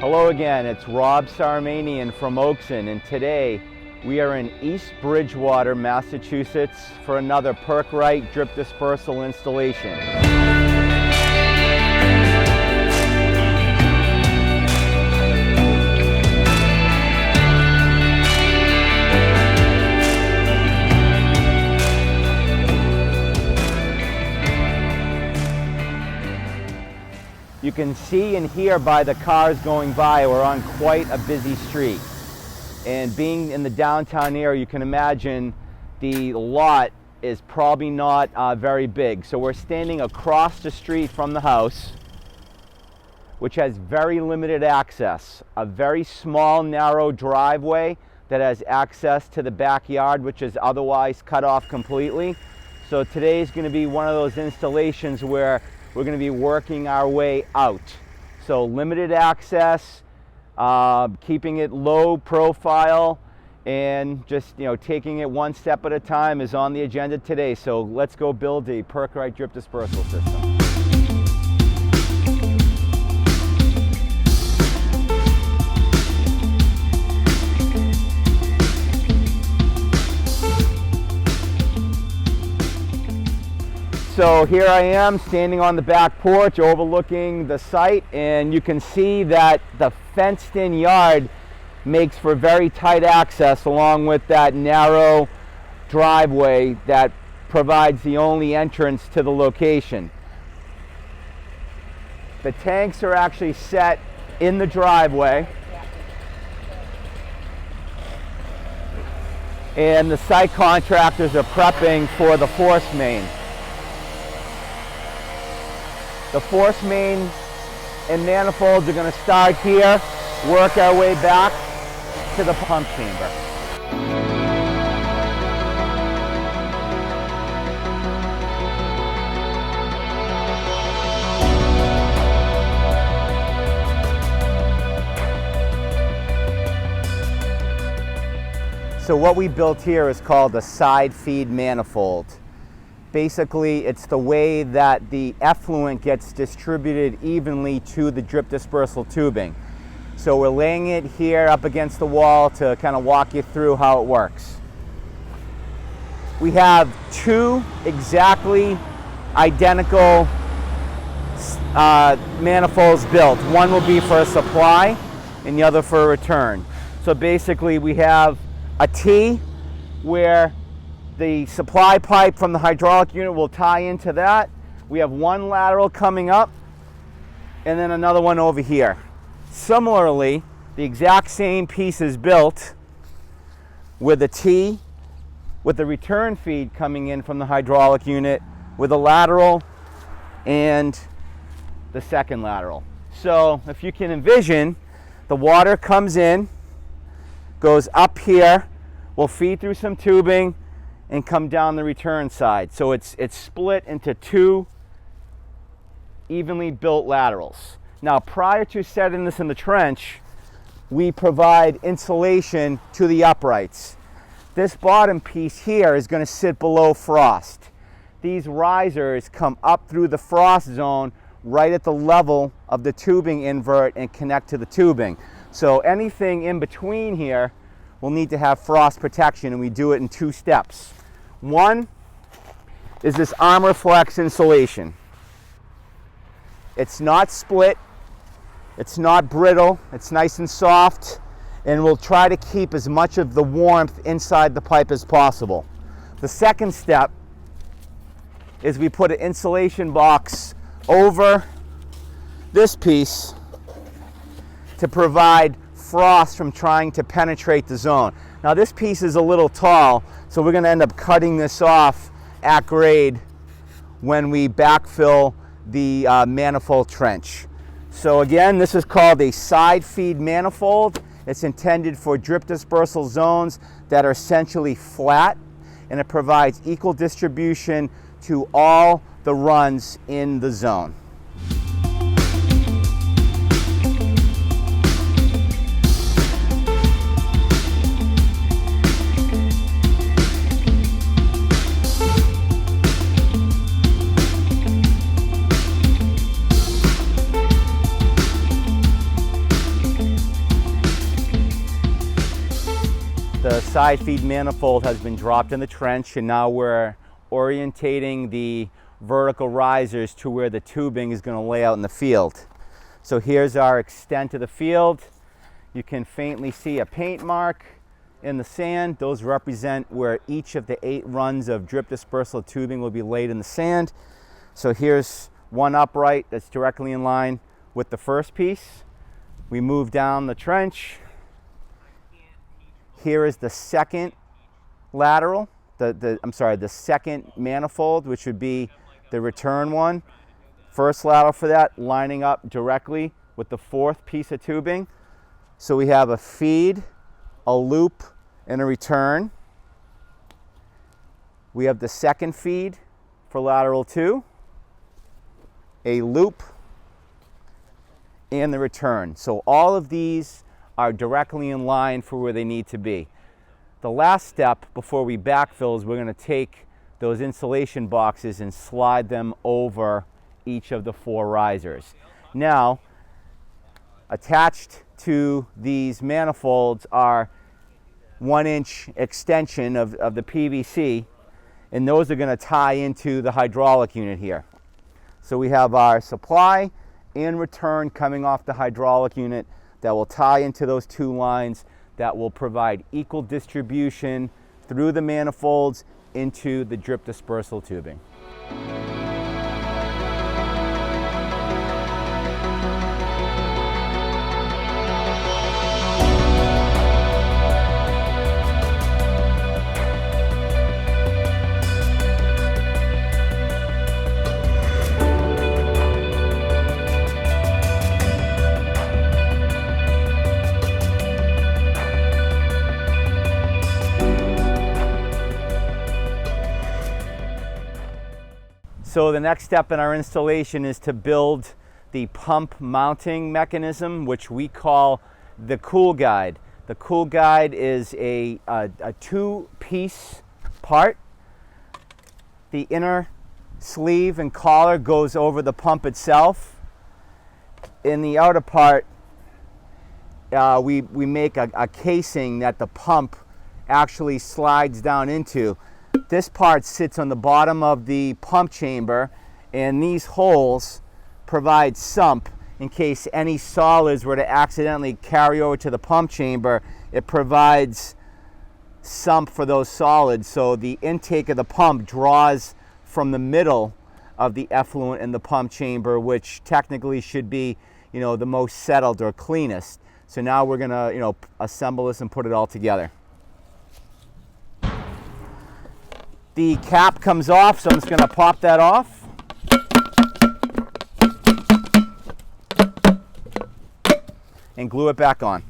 Hello again, it's Rob Sarmanian from Oakson, and today we are in East Bridgewater, Massachusetts for another Perc-Rite Drip Dispersal installation. You can see and hear by the cars going by, we're on quite a busy street. And being in the downtown area, you can imagine the lot is probably not very big. So we're standing across the street from the house, which has very limited access. A very small, narrow driveway that has access to the backyard, which is otherwise cut off completely. So today is going to be one of those installations where we're going to be working our way out. So limited access, keeping it low profile, and just taking it one step at a time is on the agenda today. So let's go build a Perc-Rite Drip Dispersal System. So here I am standing on the back porch overlooking the site, and you can see that the fenced-in yard makes for very tight access along with that narrow driveway that provides the only entrance to the location. The tanks are actually set in the driveway, and the site contractors are prepping for the force main. The force main and manifolds are going to start here, work our way back to the pump chamber. So what we built here is called a side feed manifold. Basically, it's the way that the effluent gets distributed evenly to the drip dispersal tubing. So we're laying it here up against the wall to kind of walk you through how it works. We have two exactly identical manifolds built. One will be for a supply and the other for a return. So basically we have a T where the supply pipe from the hydraulic unit will tie into that. We have one lateral coming up and then another one over here. Similarly, the exact same piece is built with a T with the return feed coming in from the hydraulic unit with a lateral and the second lateral. So if you can envision, the water comes in, goes up here, will feed through some tubing, and come down the return side. So it's split into two evenly built laterals. Now, prior to setting this in the trench, we provide insulation to the uprights. This bottom piece here is going to sit below frost. These risers come up through the frost zone right at the level of the tubing invert and connect to the tubing. So anything in between here will need to have frost protection, and we do it in two steps. One is this Armor Flex insulation. It's not split, it's not brittle, it's nice and soft, and we'll try to keep as much of the warmth inside the pipe as possible. The second step is we put an insulation box over this piece to provide frost from trying to penetrate the zone. Now this piece is a little tall, so we're going to end up cutting this off at grade when we backfill the manifold trench. So again, this is called a side feed manifold. It's intended for drip dispersal zones that are essentially flat, and it provides equal distribution to all the runs in the zone. side feed manifold has been dropped in the trench, and now we're orientating the vertical risers to where the tubing is going to lay out in the field. So here's our extent of the field. You can faintly see a paint mark in the sand. Those represent where each of the 8 runs of drip dispersal tubing will be laid in the sand. So here's one upright that's directly in line with the first piece. We move down the trench. Here is the second lateral, the second manifold, which would be the return one. First lateral for that, lining up directly with the 4th piece of tubing. So we have a feed, a loop, and a return. We have the second feed for lateral 2, a loop, and the return. So all of these are directly in line for where they need to be. The last step before we backfill is we're going to take those insulation boxes and slide them over each of the 4 risers. Now, attached to these manifolds are 1-inch extension of the PVC, and those are going to tie into the hydraulic unit here. So we have our supply and return coming off the hydraulic unit that will tie into those 2 lines that will provide equal distribution through the manifolds into the drip dispersal tubing. So the next step in our installation is to build the pump mounting mechanism, which we call the cool guide. The cool guide is a 2-piece part. The inner sleeve and collar goes over the pump itself. In the outer part, we make a casing that the pump actually slides down into. This part sits on the bottom of the pump chamber, and these holes provide sump in case any solids were to accidentally carry over to the pump chamber. It provides sump for those solids, so the intake of the pump draws from the middle of the effluent in the pump chamber, which technically should be, the most settled or cleanest. So now we're going to, assemble this and put it all together. The cap comes off, so I'm just going to pop that off. And glue it back on.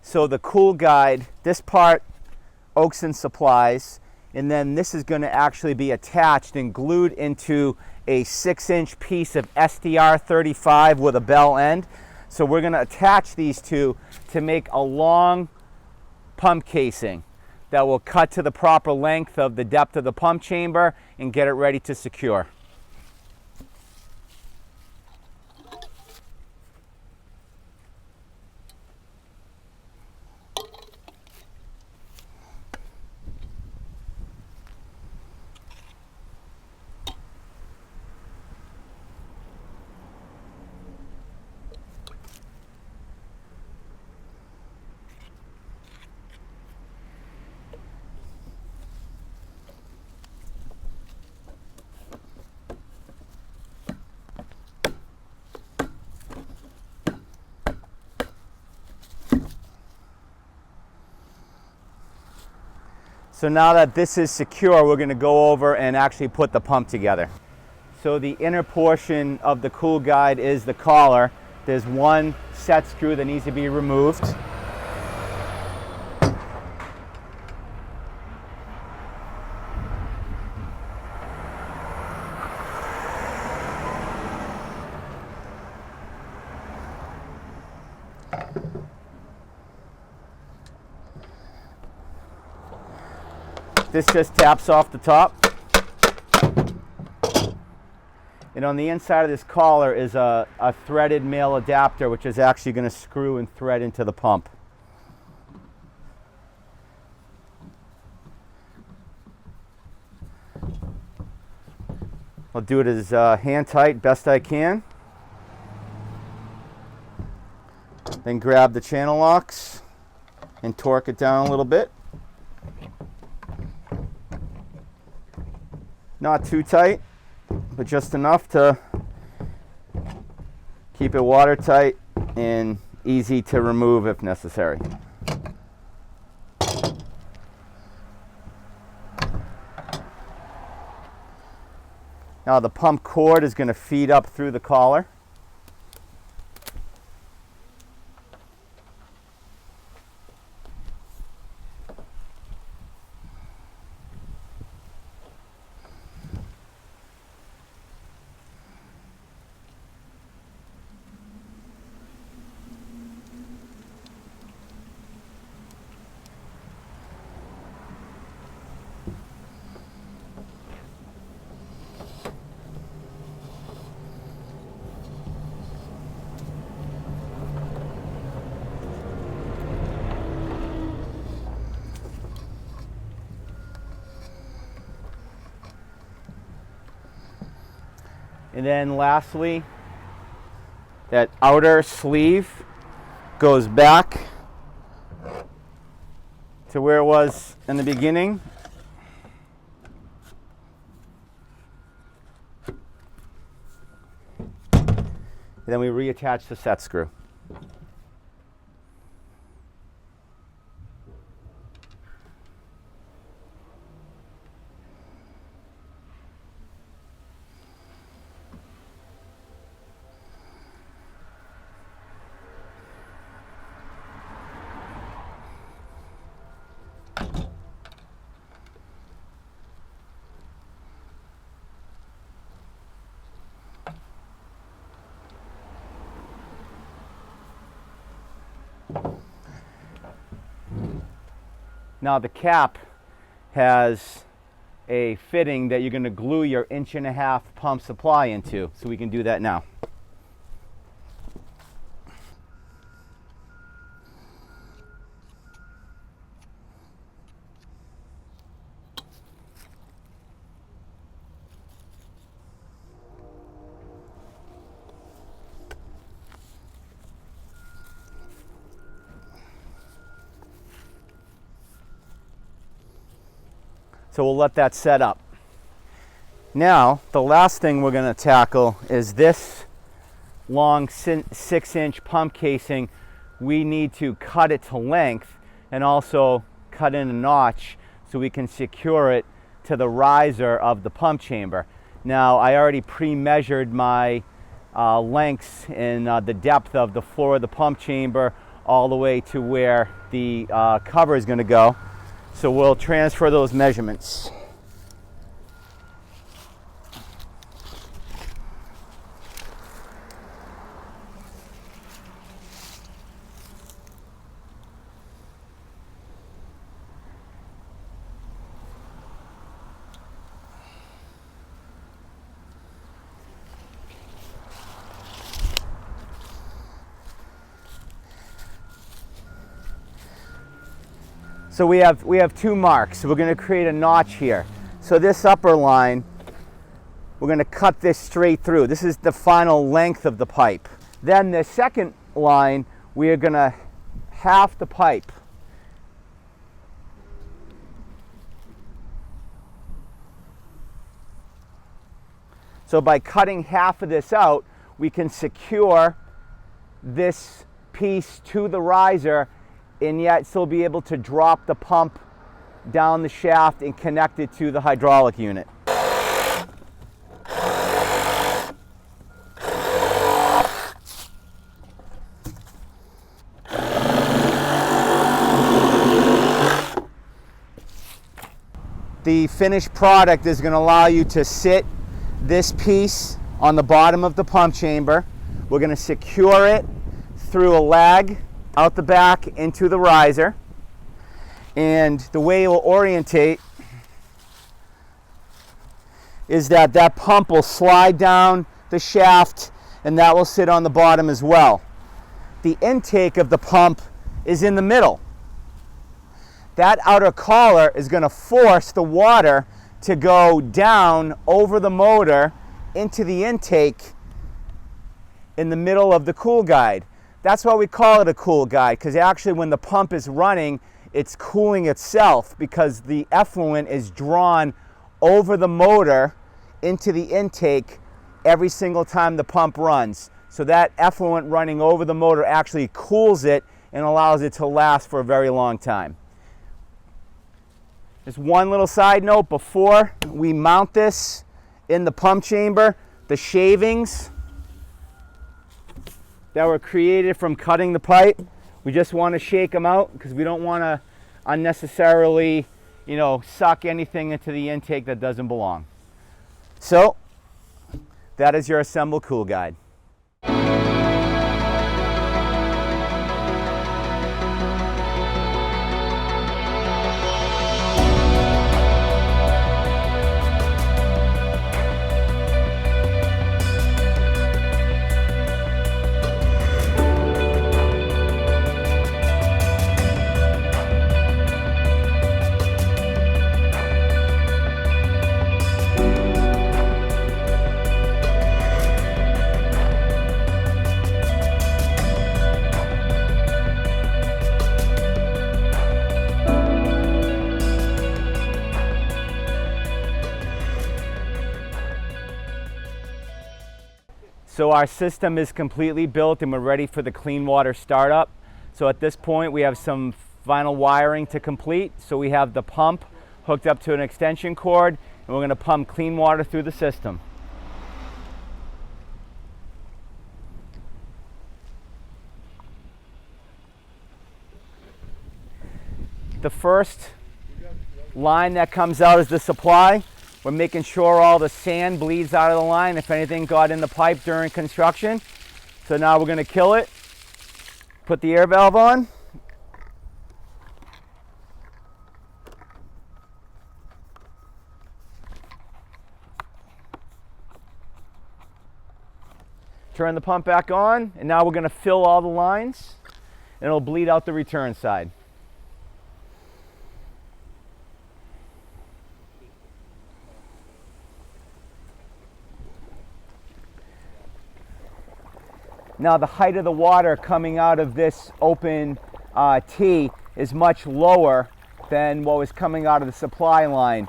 So the cool guide, this part Oakson supplies, and then this is going to actually be attached and glued into a 6-inch piece of SDR35 with a bell end. So we're going to attach these two to make a long pump casing that will cut to the proper length of the depth of the pump chamber and get it ready to secure. So now that this is secure, we're going to go over and actually put the pump together. So the inner portion of the cool guide is the collar. There's one set screw that needs to be removed. This just taps off the top. And on the inside of this collar is a threaded male adapter, which is actually going to screw and thread into the pump. I'll do it as hand tight best I can. Then grab the channel locks and torque it down a little bit. Not too tight, but just enough to keep it watertight and easy to remove if necessary. Now the pump cord is going to feed up through the collar. And then lastly, that outer sleeve goes back to where it was in the beginning. And then we reattach the set screw. Now the cap has a fitting that you're going to glue your 1.5-inch pump supply into, so we can do that now. So we'll let that set up. Now, the last thing we're going to tackle is this long 6-inch pump casing. We need to cut it to length and also cut in a notch so we can secure it to the riser of the pump chamber. Now, I already pre-measured my lengths and the depth of the floor of the pump chamber all the way to where the cover is going to go. So we'll transfer those measurements. So we have two marks. So we're going to create a notch here. So this upper line, we're going to cut this straight through. This is the final length of the pipe. Then the second line, we are going to half the pipe. So by cutting half of this out, we can secure this piece to the riser and yet still be able to drop the pump down the shaft and connect it to the hydraulic unit. The finished product is going to allow you to sit this piece on the bottom of the pump chamber. We're going to secure it through a lag out the back into the riser, and the way it will orientate is that that pump will slide down the shaft and that will sit on the bottom as well. The intake of the pump is in the middle. That outer collar is going to force the water to go down over the motor into the intake in the middle of the cool guide. That's why we call it a cool guide, because actually when the pump is running, it's cooling itself because the effluent is drawn over the motor into the intake every single time the pump runs. So that effluent running over the motor actually cools it and allows it to last for a very long time. Just one little side note before we mount this in the pump chamber, the shavings that were created from cutting the pipe, we just want to shake them out because we don't want to unnecessarily, suck anything into the intake that doesn't belong. So that is your assemble cool guide. So our system is completely built and we're ready for the clean water startup. So at this point we have some final wiring to complete. So we have the pump hooked up to an extension cord and we're going to pump clean water through the system. The first line that comes out is the supply. We're making sure all the sand bleeds out of the line if anything got in the pipe during construction. So now we're going to kill it, put the air valve on. Turn the pump back on, and now we're going to fill all the lines, and it'll bleed out the return side. Now the height of the water coming out of this open T is much lower than what was coming out of the supply line.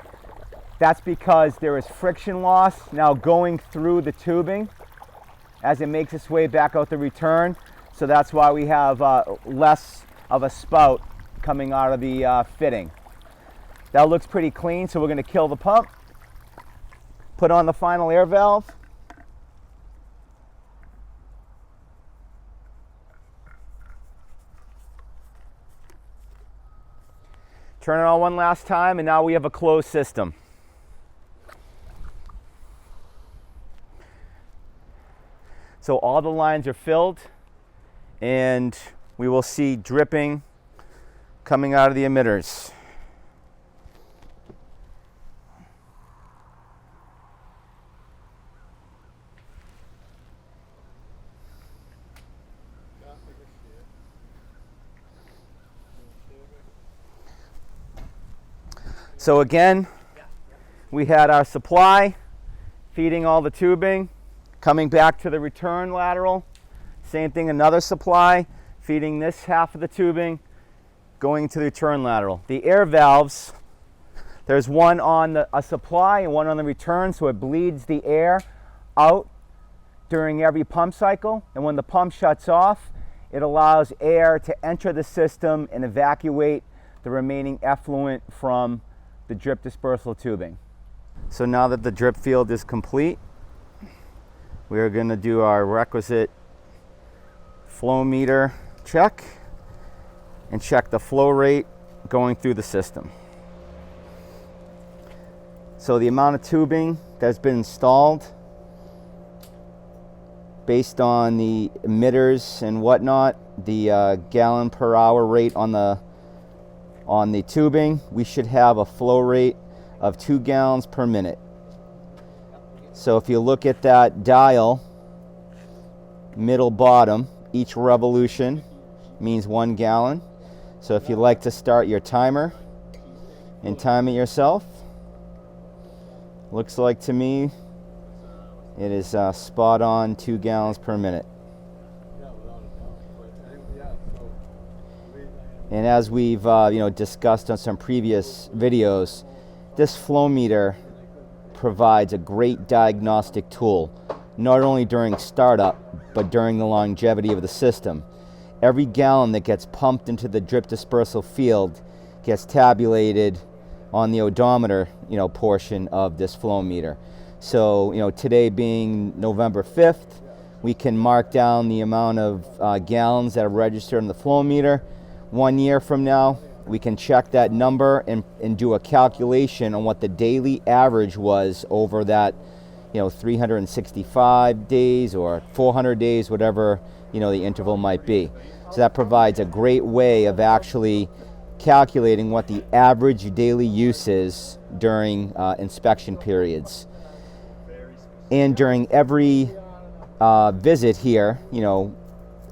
That's because there is friction loss now going through the tubing as it makes its way back out the return. So that's why we have less of a spout coming out of the fitting. That looks pretty clean, so we're going to kill the pump, put on the final air valve. Turn it on one last time, and now we have a closed system. So all the lines are filled, and we will see dripping coming out of the emitters. So again, we had our supply feeding all the tubing, coming back to the return lateral. Same thing, another supply feeding this half of the tubing, going to the return lateral. The air valves, there's one on a supply and one on the return, so it bleeds the air out during every pump cycle. And when the pump shuts off, it allows air to enter the system and evacuate the remaining effluent from the drip dispersal tubing. So now that the drip field is complete, we are going to do our requisite flow meter check and check the flow rate going through the system. So the amount of tubing that's been installed based on the emitters and whatnot, the gallon per hour rate on the tubing, we should have a flow rate of 2 gallons per minute. So if you look at that dial, middle bottom, each revolution means 1 gallon. So if you like to start your timer and time it yourself, looks like to me it is spot on 2 gallons per minute. And as we've discussed on some previous videos, this flow meter provides a great diagnostic tool, not only during startup, but during the longevity of the system. Every gallon that gets pumped into the drip dispersal field gets tabulated on the odometer, portion of this flow meter. So, today being November 5th, we can mark down the amount of gallons that are registered on the flow meter. 1 year from now, we can check that number and do a calculation on what the daily average was over that 365 days or 400 days, whatever the interval might be. So that provides a great way of actually calculating what the average daily use is during inspection periods. And during every visit here,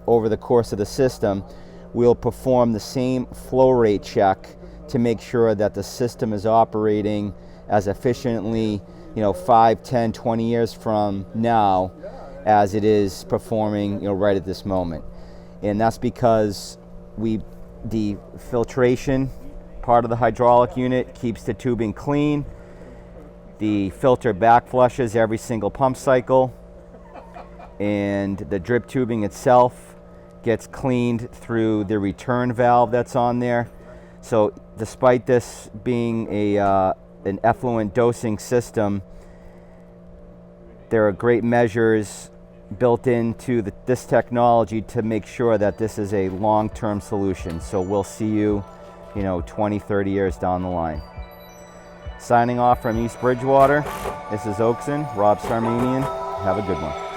over the course of the system, we'll perform the same flow rate check to make sure that the system is operating as efficiently 5, 10, 20 years from now as it is performing right at this moment. And that's because the filtration part of the hydraulic unit keeps the tubing clean. The filter back flushes every single pump cycle, and the drip tubing itself gets cleaned through the return valve that's on there. So despite this being an effluent dosing system, there are great measures built into this technology to make sure that this is a long-term solution. So we'll see you, 20, 30 years down the line. Signing off from East Bridgewater, this is Oakson, Rob Sarmanian. Have a good one.